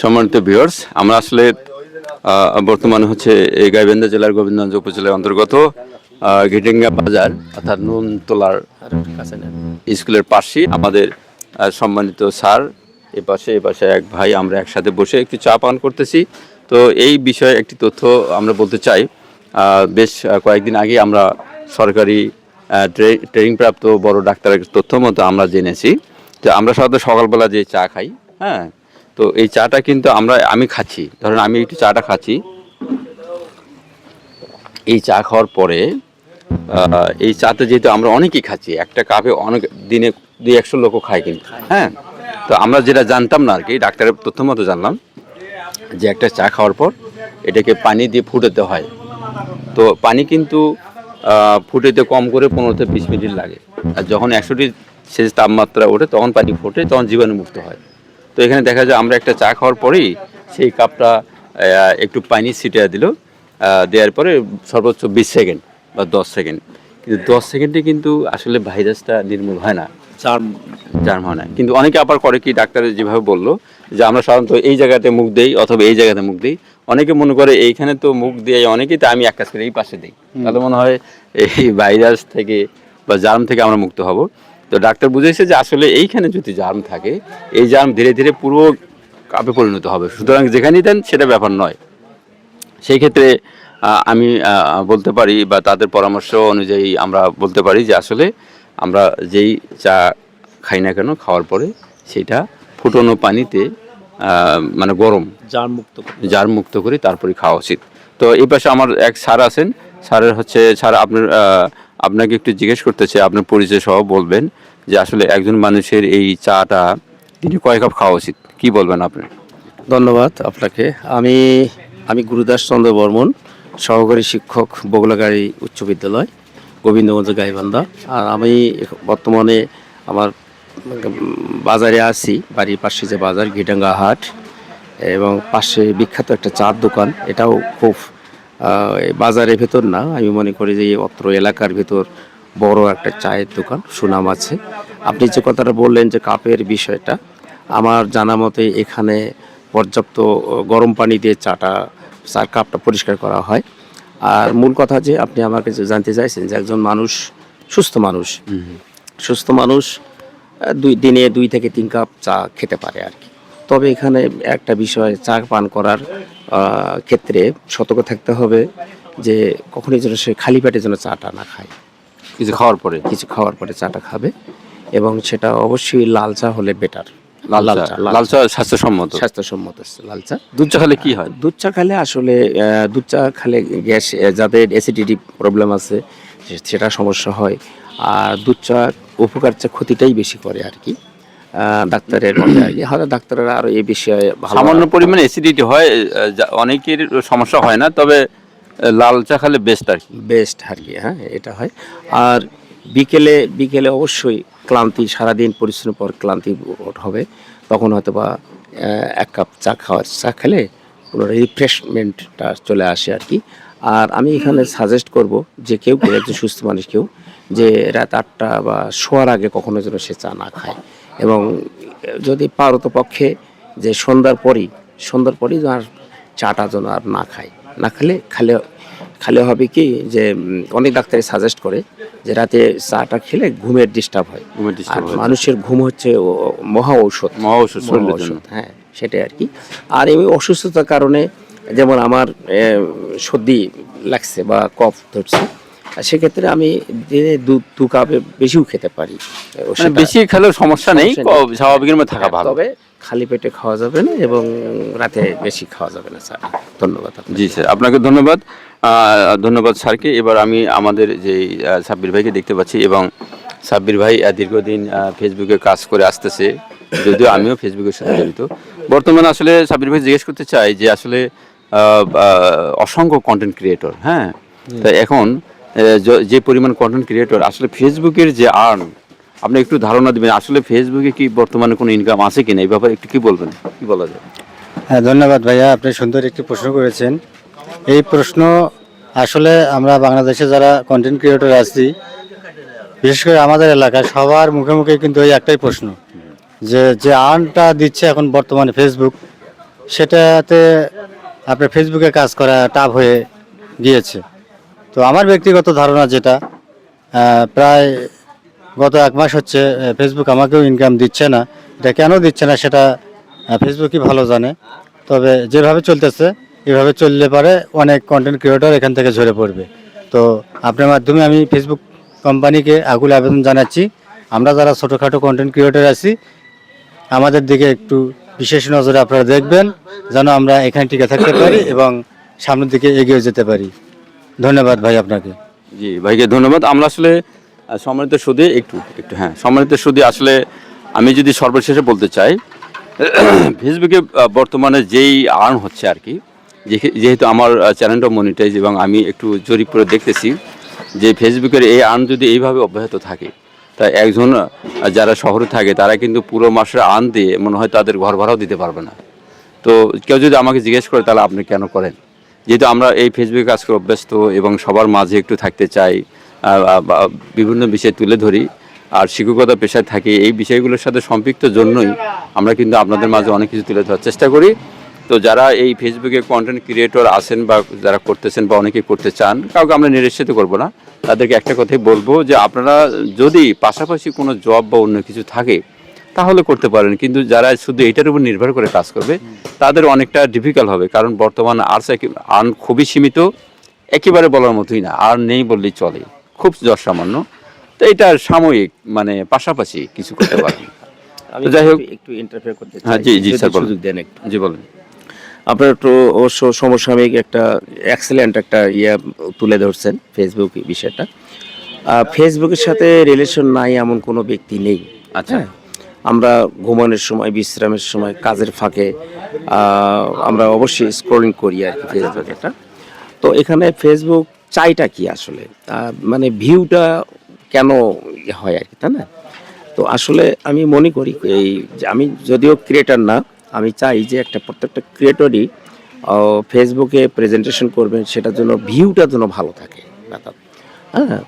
সম্মানিত ভিউয়ার্স, আমরা আসলে বর্তমানে হচ্ছে এই গাইবান্ধা জেলার গোবিন্দগঞ্জ উপজেলার অন্তর্গত গিটিঙ্গা বাজার অর্থাৎ নুনতলার স্কুলের পাশে আমাদের সম্মানিত স্যার এপাশে এক ভাই, আমরা একসাথে বসে একটু চা পান করতেছি। তো এই বিষয়ে একটি তথ্য আমরা বলতে চাই। বেশ কয়েকদিন আগে আমরা সরকারি ট্রেনিংপ্রাপ্ত বড় ডাক্তারের তথ্য মতো আমরা জেনেছি যে আমরা সাধারণত সকালবেলা যে চা খাই, হ্যাঁ, তো এই চাটা কিন্তু আমি খাচ্ছি, ধরেন আমি একটু চাটা খাচ্ছি। এই চা খাওয়ার পরে এই চাতে যেহেতু আমরা অনেকেই খাচ্ছি, একটা কাপে অনেক দিনে 200 লোকও খায় কিন্তু, হ্যাঁ। তো আমরা যেটা জানতাম না আর কি, ডাক্তারের তথ্য মতো জানলাম যে একটা চা খাওয়ার পর এটাকে পানি দিয়ে ফুটাতে হয়। তো পানি কিন্তু ফুটাতে কম করে 15 থেকে 20 মিনিট লাগে। আর যখন 100 সেলসিয়াস তাপমাত্রা ওঠে তখন পানি ফোটে, তখন জীবাণুমুক্ত হয়। তো এখানে দেখা যায় আমরা একটা চা খাওয়ার পরেই সেই কাপটা একটু পানি ছিটিয়ে দিল, দেওয়ার পরে সর্বোচ্চ 20 সেকেন্ড বা 10 সেকেন্ড, কিন্তু 10 সেকেন্ডে কিন্তু আসলে ভাইরাসটা নির্মূল হয় না, জার্ম হয় না। কিন্তু অনেকে আবার করে কি, ডাক্তার যেভাবে বললো যে আমরা সাধারণত এই জায়গাতে মুখ দেই অথবা এই জায়গাতে মুখ দিই, অনেকে মনে করে এইখানে তো মুখ দিয়ে অনেকেই, তো আমি এক কাজ করে এই পাশে দিই, তাহলে মনে হয় এই ভাইরাস থেকে বা জার্ম থেকে আমরা মুক্ত হব। তো ডাক্তার বুঝেছে যে আসলে এইখানে যদি জার্ম থাকে, এই জার্ম ধীরে ধীরে পুরো কাপে পরিণত হবে, সুতরাং যেখানেই দেন সেটা ব্যাপার নয়। সেই ক্ষেত্রে আমি বলতে পারি বা তাদের পরামর্শ অনুযায়ী আমরা বলতে পারি যে আসলে আমরা যেই চা খাই না কেন, খাওয়ার পরে সেটা ফুটানো পানিতে মানে গরম জার্ম মুক্ত করে তারপরে খাওয়া উচিত। তো এই পাশে আমার এক স্যার আছেন, স্যারের হচ্ছে স্যার আপনাকে একটু জিজ্ঞেস করতে চাই, আপনার পরিচয় সহ বলবেন যে আসলে একজন মানুষের এই চাটা দিনে কয় কাপ খাওয়া উচিত, কি বলবেন আপনি? ধন্যবাদ আপনাকে। আমি গুরুদাস চন্দ্র বর্মন, সহকারী শিক্ষক, বগলাগাড়ি উচ্চ বিদ্যালয়, গোবিন্দগঞ্জ গাইবান্ধা। আর আমি বর্তমানে আমার বাজারে আছি, বাড়ির পাশে যে বাজার গিটাঙ্গা হাট, এবং পাশে বিখ্যাত একটা চার দোকান। এটাও খুব বাজারের ভেতর না, আমি মনে করি যে এই অত্র এলাকার ভেতর বড় একটা চায়ের দোকান, সুনাম আছে। আপনি যে কথাটা বললেন যে কাপের বিষয়টা, আমার জানা মতে এখানে পর্যাপ্ত গরম পানি দিয়ে চার কাপটা পরিষ্কার করা হয়। আর মূল কথা যে আপনি আমার কাছে জানতে চাইছেন যে একজন মানুষ, সুস্থ মানুষ দিনে 2 থেকে 3 কাপ চা খেতে পারে আর কি। তবে এখানে একটা বিষয়, চা পান করার ক্ষেত্রে সতর্ক থাকতে হবে যে কখনোই যেন সে খালি পেটে যেন চাটা না খায়। কিছু খাওয়ার পরে চাটা খাবে, এবং সেটা অবশ্যই লাল চা হলে বেটার। লাল চা স্বাস্থ্যসম্মত লাল চা। দুধ চা খেলে কি হয়? দুধ চা খেলে আসলে গ্যাস, যাদের অ্যাসিডিটি প্রবলেম আছে সেটা সমস্যা হয়। আর দুধ চা উপকার চা ক্ষতিটাই বেশি করে আর কি, ডাক্তারের মতে আর কি। হয়তো ডাক্তাররা আরও এই বিষয়ে সামান্য পরিমাণে অ্যাসিডিটি হয়, অনেকের সমস্যা হয় না, তবে লাল চা খেলে বেস্ট আর কি। হ্যাঁ, এটা হয়। আর বিকেলে অবশ্যই ক্লান্তি, সারাদিন পরিশ্রমের পর ক্লান্তি হবে, তখন হয়তো বা 1 কাপ চা খেলে পুরো রিফ্রেশমেন্টটা চলে আসে আর কি। আর আমি এখানে সাজেস্ট করব যে কেউ একজন সুস্থ মানুষ যে রাত 8টা বা শোয়ার আগে কখনো যেন সে চা না খায়, এবং যদি পারতপক্ষে যে সন্ধ্যার পরই আর চাটা যেন আর না খালে হবে কি, যে অনেক ডাক্তারই সাজেস্ট করে যে রাতে চাটা খেলে ঘুমের ডিস্টার্ব হয়। আর মানুষের ঘুম হচ্ছে মহা ঔষধ। হ্যাঁ, সেটাই আর কি। আর এই অসুস্থতার কারণে, যেমন আমার সর্দি লাগছে বা কফ ধরছে, সেক্ষেত্রে আমি দিনে 2 কাপে বেশিও খেতে পারি। বেশি খেলেও সমস্যা নেই, স্বাভাবিকের মধ্যে থাকা ভালো। তবে খালি পেটে খাওয়া যাবে না এবং রাতে বেশি খাওয়া যাবে না স্যার। ধন্যবাদ। জি স্যার, আপনাকে ধন্যবাদ স্যারকে। এবার আমি আমাদের যে সাব্বির ভাইকে দেখতে পাচ্ছি, এবং সাব্বির ভাই দীর্ঘদিন ফেসবুকে কাজ করে আসতেছে, যদিও আমিও ফেসবুকের সাথে জড়িত। বর্তমানে আসলে সাব্বির ভাই জিজ্ঞেস করতে চাই যে আসলে অসংখ্য কন্টেন্ট ক্রিয়েটর, হ্যাঁ, তাই এখন যে পরিমাণ কন্টেন্ট ক্রিয়েটর, আসলে ফেসবুকের যে আপনি একটু ধারণা দেবেন, আসলে ফেসবুকে কি বর্তমানে কোনো ইনকাম আছে কিনা, এই ব্যাপারে একটু কি বলবেন, কি বলা যায়? হ্যাঁ, ধন্যবাদ ভাইয়া, আপনি সুন্দর একটি প্রশ্ন করেছেন। এই প্রশ্ন আসলে আমরা বাংলাদেশে যারা কন্টেন্ট ক্রিয়েটর আছি, বিশেষ করে আমাদের এলাকায় সবার মুখে মুখে কিন্তু ওই একটাই প্রশ্ন, যে আর্নটা দিচ্ছে এখন বর্তমানে ফেসবুক, সেটাতে আপনার ফেসবুকে কাজ করা টাফ হয়ে গিয়েছে। তো আমার ব্যক্তিগত ধারণা যেটা, প্রায় গত 1 মাস হচ্ছে ফেসবুক আমাকেও ইনকাম দিচ্ছে না। এটা কেন দিচ্ছে না সেটা ফেসবুকই ভালো জানে। তবে যেভাবে চলতেছে এভাবে চললে পারে অনেক কন্টেন্ট ক্রিয়েটর এখান থেকে ঝরে পড়বে। তো আপনার মাধ্যমে আমি ফেসবুক কোম্পানিকে আকুল আবেদন জানাচ্ছি, আমরা যারা ছোটোখাটো কন্টেন্ট ক্রিয়েটর আছি আমাদের দিকে একটু বিশেষ নজরে আপনারা দেখবেন, যেন আমরা এখানে টিকে থাকতে পারি এবং সামনের দিকে এগিয়ে যেতে পারি। ধন্যবাদ ভাই আপনাকে। জি ভাইকে ধন্যবাদ। আমরা আসলে সম্মানিত সুদী একটু একটু হ্যাঁ সম্মানিত সুদী, আসলে আমি যদি সর্বশেষে বলতে চাই, ফেসবুকে বর্তমানে যেই আর্ন হচ্ছে আর কি, যেহেতু আমার চ্যানেলটা মনিটাইজ এবং আমি একটু জরিপ করে দেখতেছি যে ফেসবুকের এই আর্ন যদি এইভাবে অব্যাহত থাকে, তা একজন যারা শহরে থাকে তারা কিন্তু পুরো মাসের আর্ন দিয়ে মনে হয় তাদের ঘর ভাড়াও দিতে পারবে না। তো কেউ যদি আমাকে জিজ্ঞেস করে তাহলে আপনি কেন করেন, যেহেতু আমরা এই ফেসবুকে কাজ করে অভ্যস্ত এবং সবার মাঝে একটু থাকতে চাই, বিভিন্ন বিষয় তুলে ধরি আর শিক্ষকতা পেশায় থাকি, এই বিষয়গুলোর সাথে সম্পৃক্ত জন্যই আমরা কিন্তু আপনাদের মাঝে অনেক কিছু তুলে ধরার চেষ্টা করি। তো যারা এই ফেসবুকে কন্টেন্ট ক্রিয়েটর আছেন বা যারা করতেছেন বা অনেকেই করতে চান, কাউকে আমরা নিরুৎসাহিত করবো না, তাদেরকে একটা কথাই বলবো যে আপনারা যদি পাশাপাশি কোনো জব বা অন্য কিছু থাকে তাহলে করতে পারেন, কিন্তু যারা শুধু এটার উপর নির্ভর করে কাজ করবে তাদের অনেকটা ডিফিকাল্ট হবে, কারণ বর্তমান আর্ন খুবই সীমিত, একেবারে বলার মতোই না, আর নেই বললেই চলে, খুব সামান্য। তো এটা সাময়িক, মানে পাশাপাশি কিছু করতে পারেন। আমি যাই হোক, একটু ইন্টারফেয়ার করতে চাই। হ্যাঁ, জি জি যদি স্যার বলেন। সুযোগ দেন একটু। জি বলেন। আপনার তো অবশ্য সমসাময়িক একটা এক্সেলেন্ট একটা তুলে ধরছেন ফেসবুক বিষয়টা। ফেসবুকের সাথে রিলেশন নাই এমন কোনো ব্যক্তি নেই। আচ্ছা। আমরা ঘুমানোর সময়, বিশ্রামের সময়, কাজের ফাঁকে আমরা অবশ্যই স্ক্রলিং করি আর কি ফেসবুকেটা। তো এখানে ফেসবুক চাইটা কি আসলে, মানে ভিউটা কেন হয় আর কি, তাই না? তো আসলে আমি মনে করি এই যে, আমি যদিও ক্রিয়েটার না, আমি চাই যে প্রত্যেকটা ক্রিয়েটরই ফেসবুকে প্রেজেন্টেশন করবেন, সেটার জন্য ভিউটা যেন ভালো থাকে। হ্যাঁ,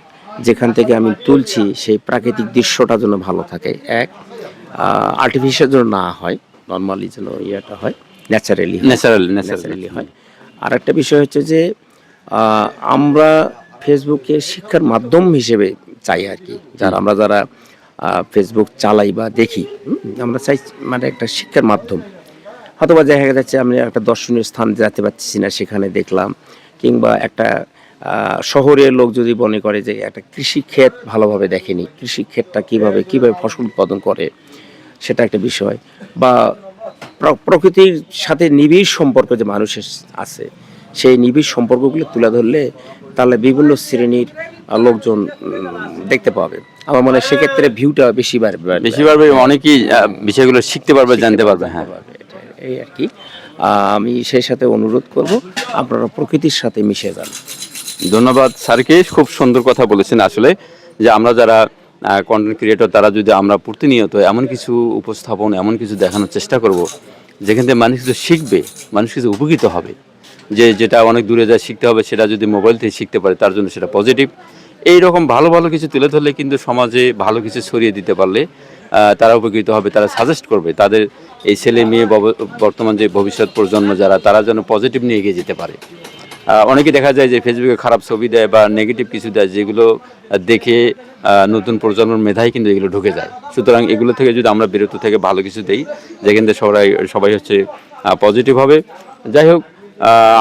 যেখান থেকে আমি তুলছি সেই প্রাকৃতিক দৃশ্যটা যেন ভালো থাকে, এক আর্টিফিশিয়াল যেন না হয়, নর্মালি যেন ইয়েটা হয়, ন্যাচারালি হয়। আর একটা বিষয় হচ্ছে যে আমরা ফেসবুকে শিক্ষার মাধ্যম হিসেবে চাই আর কি, যারা ফেসবুক চালাই বা দেখি, আমরা চাই মানে একটা শিক্ষার মাধ্যম। হয়তো বা দেখা যাচ্ছে আমি একটা দর্শনীয় স্থান যেতে পারছি না, সেখানে দেখলাম, কিংবা একটা শহরের লোক যদি মনে করে যে একটা কৃষিক্ষেত ভালোভাবে দেখেনি, কৃষিক্ষেতটা কীভাবে ফসল উৎপাদন করে সেটা একটা বিষয়, বা প্রকৃতির সাথে নিবিড় সম্পর্ক যে মানুষের আছে, সেই নিবিড় সম্পর্কগুলো তুলে ধরলে তাহলে বিভিন্ন শ্রেণীর লোকজন দেখতে পাবে। আমার মনে হয় সেক্ষেত্রে ভিউটা বেশি বাড়বে, অনেকেই বিষয়গুলো শিখতে পারবে, জানতে পারবে। হ্যাঁ, এই আর কি। আমি সেই সাথে অনুরোধ করব আপনারা প্রকৃতির সাথে মিশে যান। ধন্যবাদ স্যারকে, খুব সুন্দর কথা বলেছেন। আসলে যে আমরা যারা কন্টেন্ট ক্রিয়েটর, তারা যদি আমরা প্রতিনিয়ত এমন কিছু উপস্থাপন, এমন কিছু দেখানোর চেষ্টা করব যেখান থেকে মানুষ কিছু শিখবে, মানুষ কিছু উপকৃত হবে, যেটা অনেক দূরে যায় শিখতে হবে, সেটা যদি মোবাইল থেকে শিখতে পারে তার জন্য সেটা পজিটিভ। এইরকম ভালো ভালো কিছু তুলে ধরলে কিন্তু সমাজে ভালো কিছু ছড়িয়ে দিতে পারলে তারা উপকৃত হবে, তারা সাজেস্ট করবে তাদের এই ছেলে মেয়ে, বর্তমান যে ভবিষ্যৎ প্রজন্ম যারা, তারা যেন পজিটিভ নিয়ে এগিয়ে যেতে পারে। অনেকে দেখা যায় যে ফেসবুকে খারাপ ছবি দেয় বা নেগেটিভ কিছু দেয়, যেগুলো দেখে নতুন প্রজন্মের মেধায় কিন্তু এগুলো ঢুকে যায়। সুতরাং এগুলো থেকে যদি আমরা বিরত থেকে ভালো কিছু দেই, যেখান থেকে সবাই হচ্ছে পজিটিভ হবে। যাই হোক,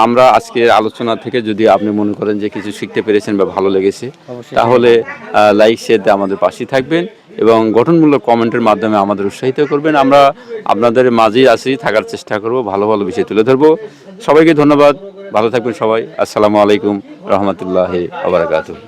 আমরা আজকের আলোচনা থেকে যদি আপনি মনে করেন যে কিছু শিখতে পেরেছেন বা ভালো লেগেছে, তাহলে লাইক শেয়ার দিয়ে আমাদের পাশেই থাকবেন এবং গঠনমূলক কমেন্টের মাধ্যমে আমাদের উৎসাহিত করবেন। আমরা আপনাদের মাঝেই আছি, থাকার চেষ্টা করব, ভালো ভালো বিষয় তুলে ধরবো। সবাইকে ধন্যবাদ, ভালো থাকবেন সবাই। আসসালামু আলাইকুম রহমতুল্লাহি ওয়া বারাকাতুহু।